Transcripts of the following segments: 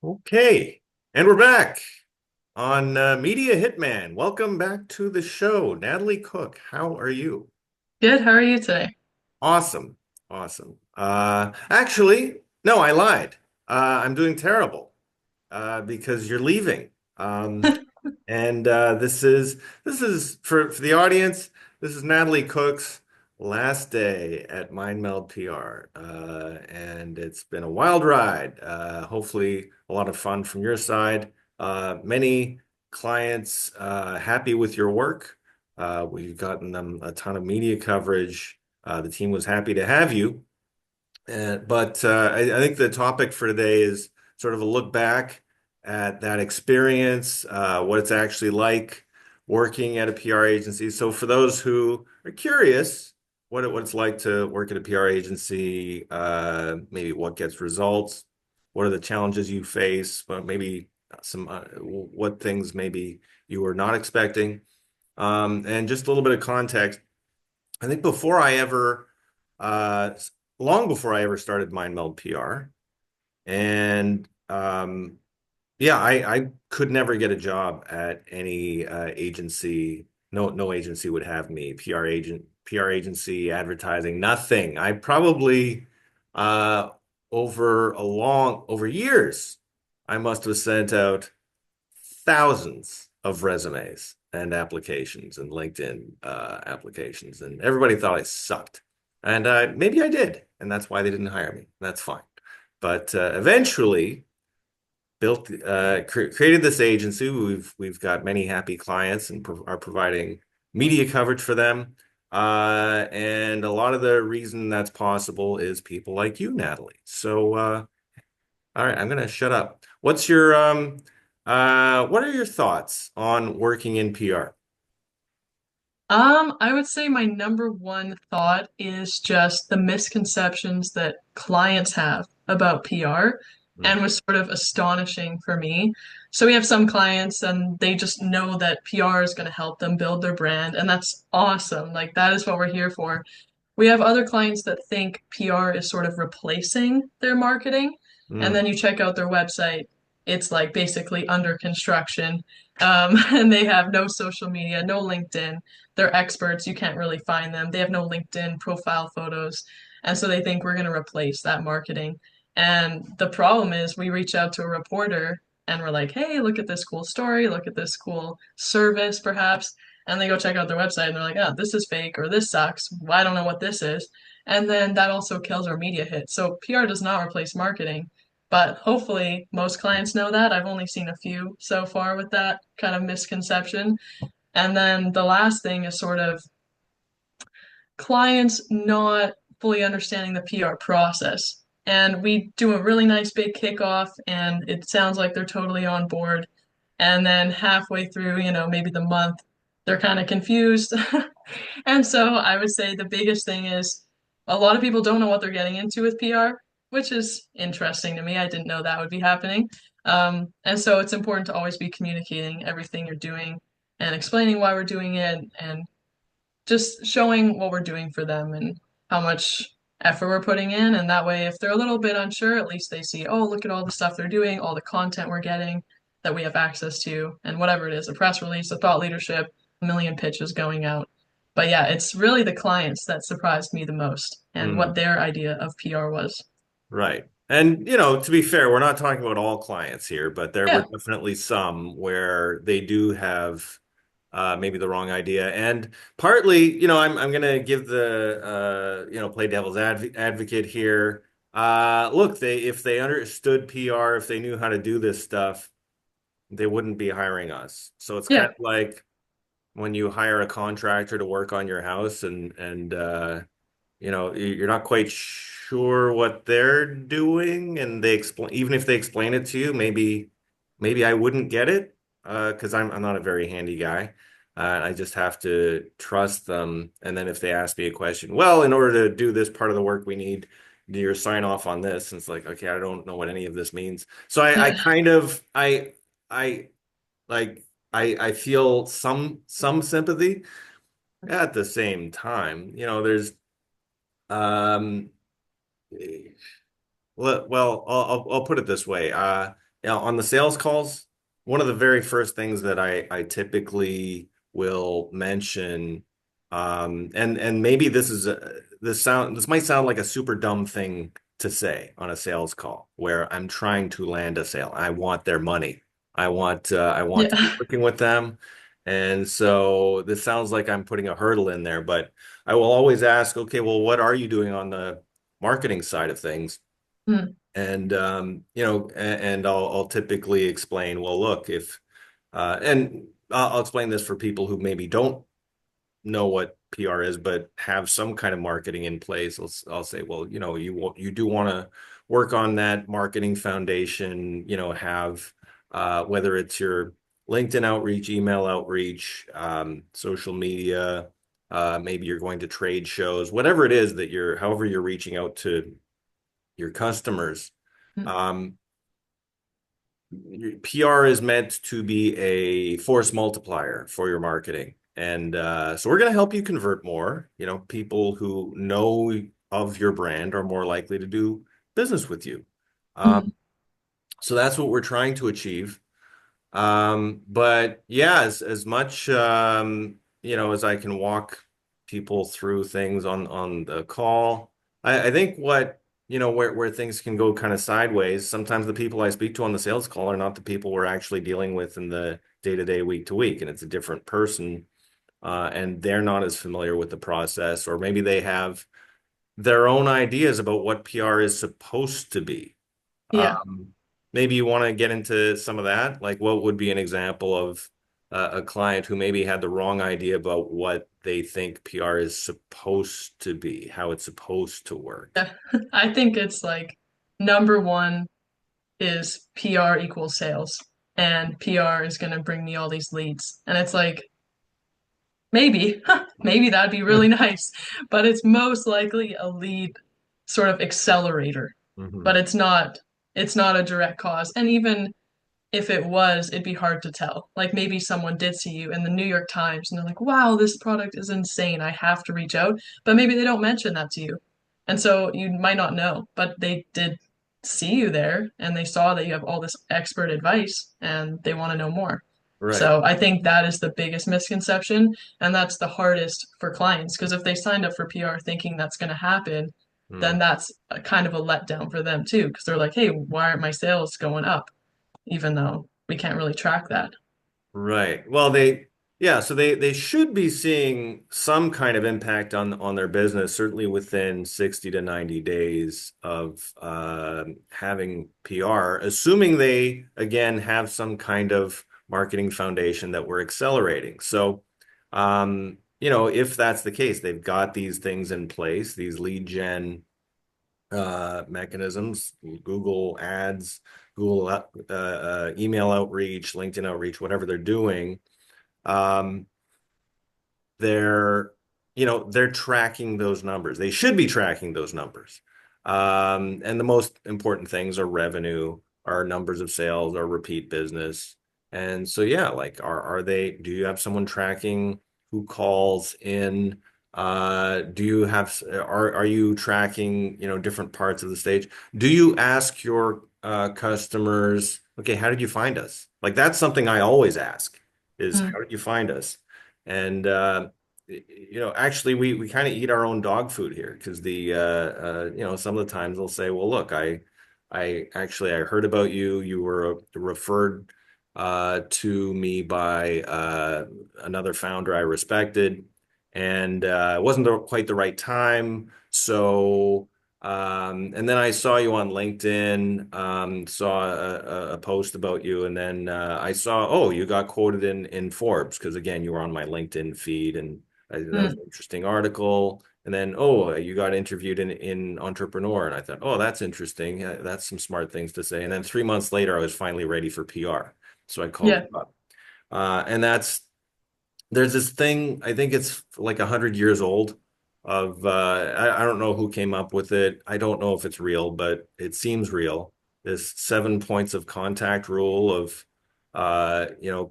Okay, and we're back on Media Hitman. Welcome back to the show, Natalie Cooke. How are you? Good. How are you today? Awesome, awesome. Actually, no, I lied. I'm doing terrible because you're leaving. Um, and this is for the audience. This is Natalie Cooke's last day at Mind Meld PR, and it's been a wild ride. Hopefully, a lot of fun from your side. Many clients happy with your work. We've gotten them a ton of media coverage. The team was happy to have you. But I think the topic for today is sort of a look back at that experience, what it's actually like working at a PR agency. So for those who are curious what it's like to work at a PR agency, maybe what gets results, what are the challenges you face, but maybe some what things maybe you were not expecting, and just a little bit of context. I think uh, long before I ever started Mind Meld PR, and yeah, I could never get a job at any agency. No agency would have me. PR agency, advertising, nothing. I probably uh, over years, I must have sent out thousands of resumes and applications and LinkedIn applications, and everybody thought I sucked. And maybe I did, and that's why they didn't hire me. That's fine. But eventually, created this agency. We've got many happy clients and are providing media coverage for them. And a lot of the reason that's possible is people like you, Natalie. So, all right, I'm gonna shut up. What are your thoughts on working in PR? I would say my number one thought is just the misconceptions that clients have about PR Mm, and was sort of astonishing for me. So we have some clients and they just know that PR is going to help them build their brand, and that's awesome. Like that is what we're here for. We have other clients that think PR is sort of replacing their marketing. And mm, then you check out their website, it's like basically under construction. And they have no social media, no LinkedIn. They're experts. You can't really find them. They have no LinkedIn profile photos. And so they think we're going to replace that marketing. And the problem is, we reach out to a reporter and we're like, hey, look at this cool story, look at this cool service, perhaps, and they go check out their website and they're like, oh, this is fake or this sucks. I don't know what this is. And then that also kills our media hit. So PR does not replace marketing, but hopefully most clients know that. I've only seen a few so far with that kind of misconception. And then the last thing is sort of clients not fully understanding the PR process. And we do a really nice big kickoff, and it sounds like they're totally on board. And then halfway through, maybe the month, they're kind of confused. And so I would say the biggest thing is a lot of people don't know what they're getting into with PR, which is interesting to me. I didn't know that would be happening. And so it's important to always be communicating everything you're doing and explaining why we're doing it and just showing what we're doing for them and how much effort we're putting in. And that way, if they're a little bit unsure, at least they see, oh, look at all the stuff they're doing, all the content we're getting that we have access to, and whatever it is, a press release, a thought leadership, a million pitches going out. But yeah, it's really the clients that surprised me the most and mm. what their idea of PR was. Right. And, to be fair, we're not talking about all clients here, but there were Yeah, definitely some where they do have maybe the wrong idea. And partly, I'm going to give play devil's advocate here. Look, if they understood PR, if they knew how to do this stuff, they wouldn't be hiring us. So it's kind yeah, of like when you hire a contractor to work on your house you're not quite sure what they're doing, and they explain, even if they explain it to you, maybe I wouldn't get it because I'm not a very handy guy. I just have to trust them. And then if they ask me a question, well, in order to do this part of the work, we need your sign off on this. And it's like, okay, I don't know what any of this means. So I yeah. kind of I like I feel some sympathy. At the same time, there's um well, I'll put it this way. Yeah, on the sales calls, one of the very first things that I typically will mention, and maybe this might sound like a super dumb thing to say on a sales call where I'm trying to land a sale. I want their money. I want to be Yeah. working with them. And so this sounds like I'm putting a hurdle in there, but I will always ask, okay, well, what are you doing on the marketing side of things? Mm, And and I'll typically explain, well, look, if and I'll explain this for people who maybe don't know what PR is, but have some kind of marketing in place. I'll say, well, you do want to work on that marketing foundation, have whether it's your LinkedIn outreach, email outreach, social media, maybe you're going to trade shows, whatever it is that however you're reaching out to your customers. mm, Um, PR is meant to be a force multiplier for your marketing. And so we're going to help you convert more. People who know of your brand are more likely to do business with you. mm. So that's what we're trying to achieve. But yeah, as much as I can walk people through things on the call, I think where things can go kind of sideways, sometimes the people I speak to on the sales call are not the people we're actually dealing with in the day-to-day, week to week, and it's a different person, and they're not as familiar with the process, or maybe they have their own ideas about what PR is supposed to be. Yeah. Um, Maybe you want to get into some of that. Like, what would be an example of a client who maybe had the wrong idea about what they think PR is supposed to be, how it's supposed to work? Yeah. I think it's like number one is PR equals sales, and PR is going to bring me all these leads. And it's like, maybe, maybe that'd be really nice, but it's most likely a lead sort of accelerator, Hmm. but it's not a direct cause. And even if it was, it'd be hard to tell. Like maybe someone did see you in the New York Times and they're like, wow, this product is insane. I have to reach out. But maybe they don't mention that to you. And so you might not know, but they did see you there and they saw that you have all this expert advice and they want to know more. Right. So I think that is the biggest misconception. And that's the hardest for clients because if they signed up for PR thinking that's going to happen, Mm. then that's a kind of a letdown for them too. Because they're like, hey, why aren't my sales going up? Even though we can't really track that. Right. Well, yeah, so they should be seeing some kind of impact on their business, certainly within 60 to 90 days of having PR, assuming they again have some kind of marketing foundation that we're accelerating. So, if that's the case, they've got these things in place, these lead gen mechanisms, Google Ads, Google email outreach, LinkedIn outreach, whatever they're doing, um, they're they're tracking those numbers. They should be tracking those numbers. And the most important things are revenue, are numbers of sales, are repeat business. And so yeah, like do you have someone tracking who calls in? Do you have are you tracking, different parts of the stage? Do you ask your customers, okay, how did you find us? Like that's something I always ask is Mm, how did you find us? And actually, we kind of eat our own dog food here because some of the times they'll say, "Well, look, I heard about you. You were referred to me by another founder I respected, and it wasn't quite the right time. So, and then I saw you on LinkedIn, saw a post about you, and then I saw, oh, you got quoted in Forbes because again, you were on my LinkedIn feed, and that was mm, an interesting article. And then, oh, you got interviewed in Entrepreneur, and I thought, oh, that's interesting. Yeah, that's some smart things to say. And then 3 months later, I was finally ready for PR, so I called yeah. you up. And there's this thing, I think it's like 100 years old of I don't know who came up with it. I don't know if it's real, but it seems real. This 7 points of contact rule of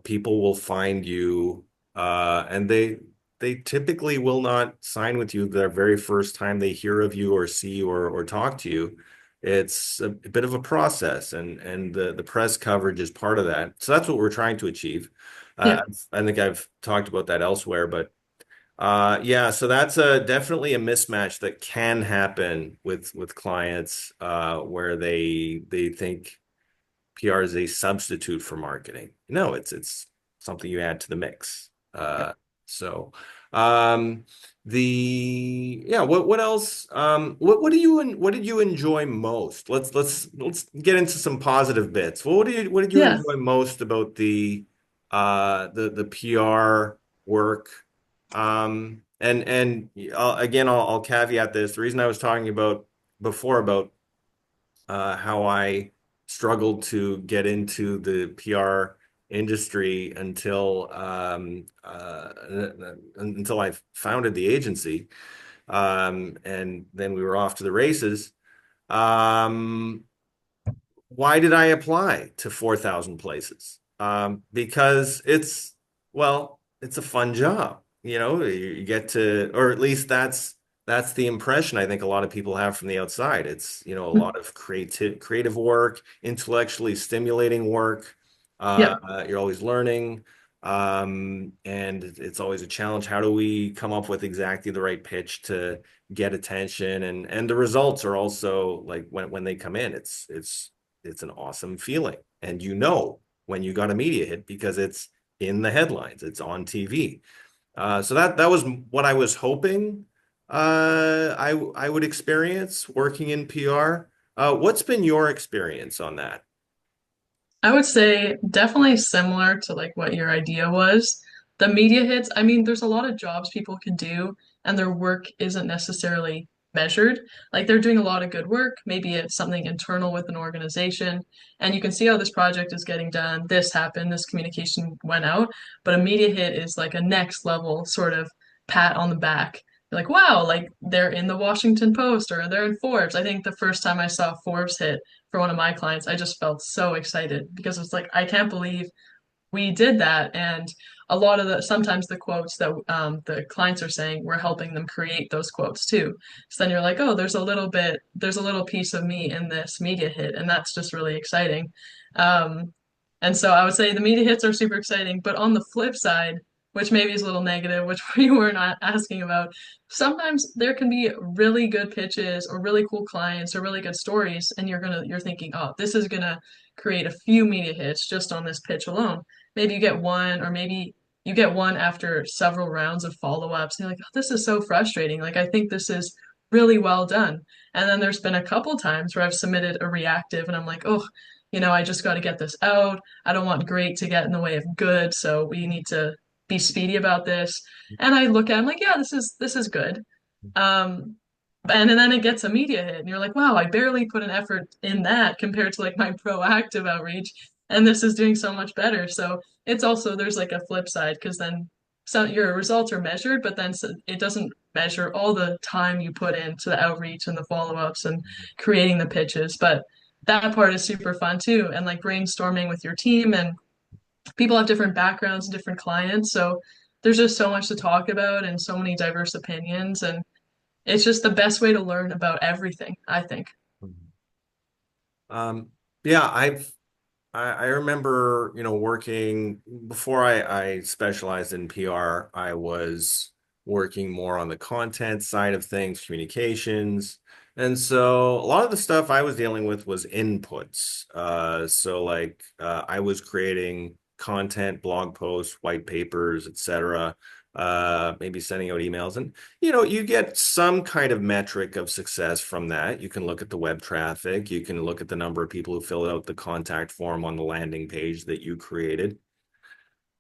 people will find you and they typically will not sign with you their very first time they hear of you or see you or talk to you. it's a bit of a process, and the press coverage is part of that. So that's what we're trying to achieve. Yeah. I think I've talked about that elsewhere, but yeah, so that's definitely a mismatch that can happen with clients where they think PR is a substitute for marketing. No, it's something you add to the mix. So um the yeah, what else? What did you enjoy most? Let's get into some positive bits. Well, what did you Yeah. enjoy most about the PR work? And again, I'll caveat this. The reason I was talking about before about how I struggled to get into the PR industry until I founded the agency, and then we were off to the races. Um, why did I apply to 4,000 places? Because it's a fun job. You know, you get to, or at least that's the impression I think a lot of people have from the outside. It's, you know, a lot of creative work, intellectually stimulating work. Yeah. You're always learning. And it's always a challenge. How do we come up with exactly the right pitch to get attention? And the results are also like when they come in, it's an awesome feeling. And you know when you got a media hit because it's in the headlines, it's on TV. So that was what I was hoping I would experience working in PR. What's been your experience on that? I would say definitely similar to like what your idea was. The media hits, I mean, there's a lot of jobs people can do, and their work isn't necessarily measured. Like they're doing a lot of good work. Maybe it's something internal with an organization, and you can see how this project is getting done. This happened, this communication went out. But a media hit is like a next level sort of pat on the back. You're like, wow, like they're in the Washington Post or they're in Forbes. I think the first time I saw Forbes hit, for one of my clients, I just felt so excited because it's like, I can't believe we did that. And a lot of sometimes the quotes that the clients are saying, we're helping them create those quotes too. So then you're like, oh, there's a little piece of me in this media hit. And that's just really exciting. Um, and so I would say the media hits are super exciting. But on the flip side, which maybe is a little negative, which we were not asking about, sometimes there can be really good pitches or really cool clients or really good stories. And you're thinking, oh, this is gonna create a few media hits just on this pitch alone. Maybe you get one, or maybe you get one after several rounds of follow-ups. And you're like, oh, this is so frustrating. Like, I think this is really well done. And then there's been a couple times where I've submitted a reactive and I'm like, oh, I just got to get this out. I don't want great to get in the way of good. So we need to be speedy about this. And I look at it, I'm like, yeah, this is good. Um, and then it gets a media hit, and you're like, wow, I barely put an effort in that compared to like my proactive outreach, and this is doing so much better. So it's also there's like a flip side because then some your results are measured, but then it doesn't measure all the time you put into the outreach and the follow-ups and creating the pitches. But that part is super fun too, and like brainstorming with your team and people have different backgrounds and different clients, so there's just so much to talk about and so many diverse opinions and it's just the best way to learn about everything, I think. Um, yeah, I remember, you know, working before I specialized in PR, I was working more on the content side of things, communications. And so a lot of the stuff I was dealing with was inputs. I was creating content, blog posts, white papers, etc. Maybe sending out emails. And you know, you get some kind of metric of success from that. You can look at the web traffic, you can look at the number of people who filled out the contact form on the landing page that you created.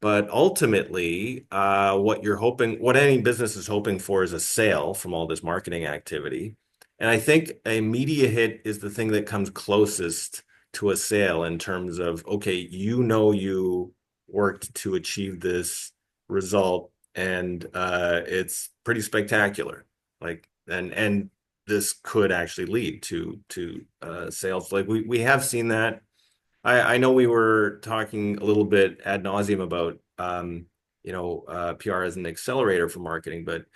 But ultimately, what any business is hoping for is a sale from all this marketing activity. And I think a media hit is the thing that comes closest to a sale in terms of, okay, you know, you worked to achieve this result, and it's pretty spectacular. And this could actually lead to sales. Like we have seen that. I know we were talking a little bit ad nauseum about PR as an accelerator for marketing, but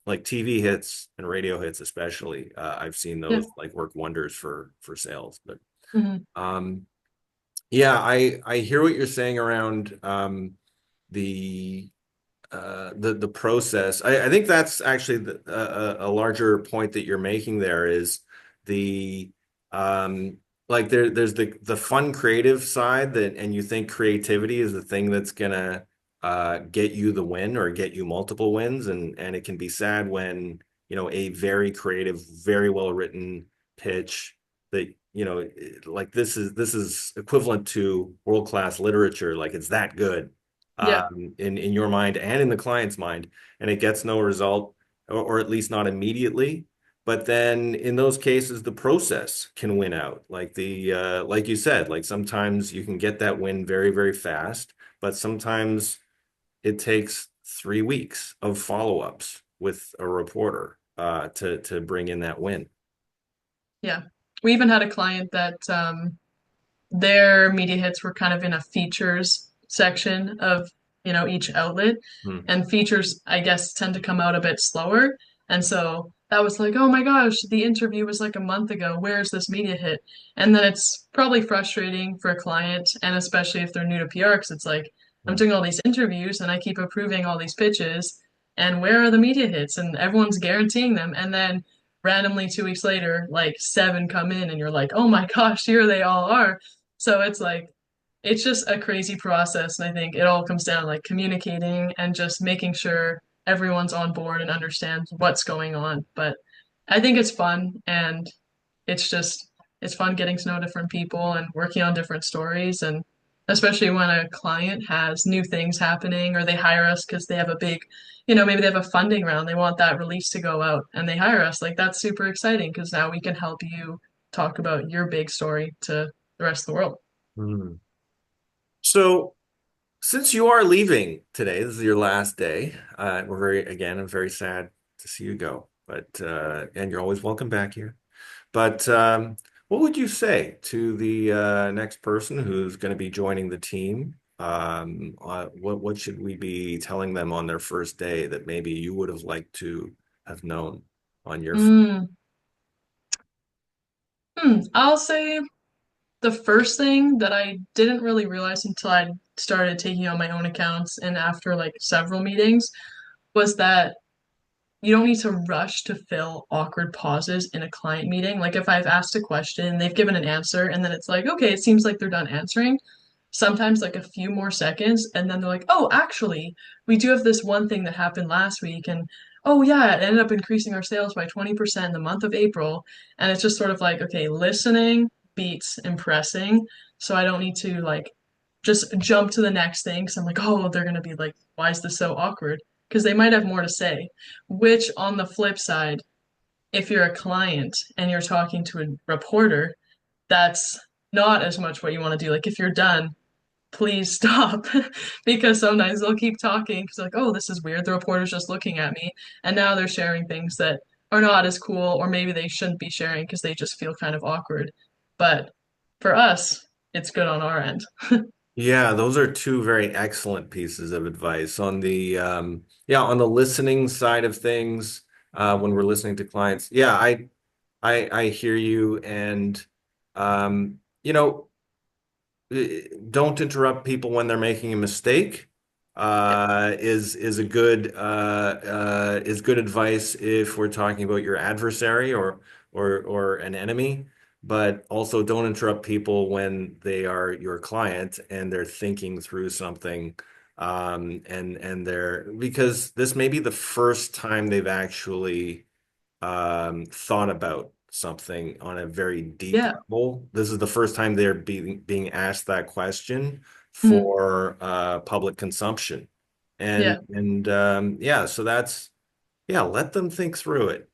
like TV hits and radio hits especially. I've seen Yeah. those like work wonders for sales. But Hmm. um, yeah, I hear what you're saying around the the process. I think that's actually a larger point that you're making there is the like there's the fun creative side that, and you think creativity is the thing that's gonna get you the win or get you multiple wins, and it can be sad when a very creative, very well written pitch that like this is equivalent to world-class literature, like it's that good Yeah. in your mind and in the client's mind, and it gets no result, or at least not immediately. But then in those cases, the process can win out. Like like you said, like sometimes you can get that win very, very fast, but sometimes it takes 3 weeks of follow-ups with a reporter to bring in that win. Yeah. We even had a client that their media hits were kind of in a features section of, each outlet. Hmm. And features, I guess, tend to come out a bit slower. And so that was like, oh my gosh, the interview was like a month ago. Where's this media hit? And then it's probably frustrating for a client, and especially if they're new to PR, because it's like, I'm Hmm. doing all these interviews and I keep approving all these pitches. And where are the media hits? And everyone's guaranteeing them. And then randomly 2 weeks later, like seven come in, and you're like, oh my gosh, here they all are. So it's like, it's just a crazy process. And I think it all comes down to like communicating and just making sure everyone's on board and understands what's going on. But I think it's fun, and it's just, it's fun getting to know different people and working on different stories. And especially when a client has new things happening, or they hire us because they have a big, maybe they have a funding round, they want that release to go out and they hire us. Like that's super exciting because now we can help you talk about your big story to the rest of the world. Hmm. So, since you are leaving today, this is your last day. I'm very sad to see you go, but and you're always welcome back here. But what would you say to the next person who's going to be joining the team? What should we be telling them on their first day that maybe you would have liked to have known on your? Mm. I'll say the first thing that I didn't really realize until I started taking on my own accounts and after like several meetings was that you don't need to rush to fill awkward pauses in a client meeting. Like if I've asked a question, they've given an answer, and then it's like, okay, it seems like they're done answering. Sometimes like a few more seconds, and then they're like, oh, actually, we do have this one thing that happened last week, and oh yeah, it ended up increasing our sales by 20% in the month of April. And it's just sort of like, okay, listening beats impressing. So I don't need to like just jump to the next thing because I'm like, oh, they're gonna be like, why is this so awkward? Because they might have more to say. Which, on the flip side, if you're a client and you're talking to a reporter, that's not as much what you want to do. Like, if you're done, please stop. Because sometimes they'll keep talking because, like, oh, this is weird. The reporter's just looking at me. And now they're sharing things that are not as cool, or maybe they shouldn't be sharing because they just feel kind of awkward. But for us, it's good on our end. Yeah, those are two very excellent pieces of advice on the yeah, on the listening side of things, when we're listening to clients. Yeah, I hear you, and you know, don't interrupt people when they're making a mistake. Is a good is good advice if we're talking about your adversary or an enemy, but also don't interrupt people when they are your client and they're thinking through something, and they're because this may be the first time they've actually thought about something on a very deep Yeah. level. This is the first time they're being asked that question Mhm. for public consumption. Yeah. Yeah, so that's yeah, let them think through it.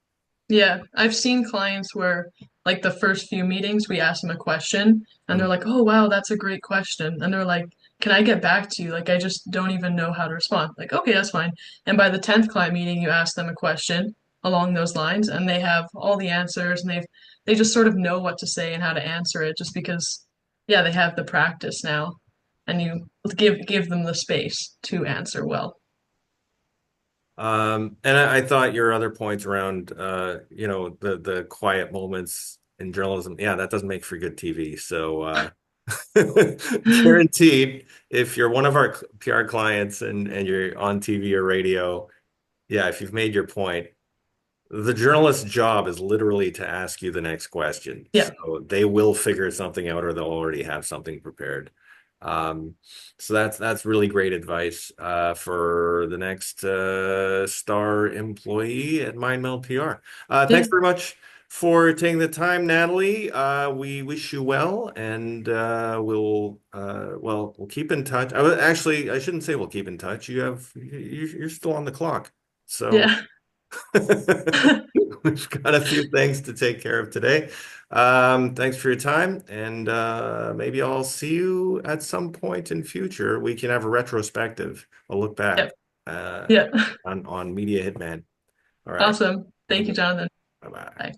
Yeah, I've seen clients where, like, the first few meetings, we ask them a question and they're Mm. like, oh, wow, that's a great question. And they're like, can I get back to you? Like, I just don't even know how to respond. Like, okay, that's fine. And by the 10th client meeting, you ask them a question along those lines, and they have all the answers, and they just sort of know what to say and how to answer it just because, yeah, they have the practice now, and you give them the space to answer well. And I thought your other points around, the quiet moments in journalism, yeah, that doesn't make for good TV. So, guaranteed, if you're one of our PR clients and you're on TV or radio, yeah, if you've made your point, the journalist's job is literally to ask you the next question. Yeah, So they will figure something out or they'll already have something prepared. Um, so that's really great advice for the next star employee at Mind Meld PR. yeah, Thanks very much for taking the time, Natalie. We wish you well, and we'll keep in touch. Actually, I shouldn't say we'll keep in touch. You're still on the clock, so. yeah. We've got a few things to take care of today. Thanks for your time, and maybe I'll see you at some point in future. We can have a retrospective, a look Yep. back uh, Yeah. on Media Hitman. All right. Awesome. Have a Thank you, good. Jonathan. Bye bye. Bye.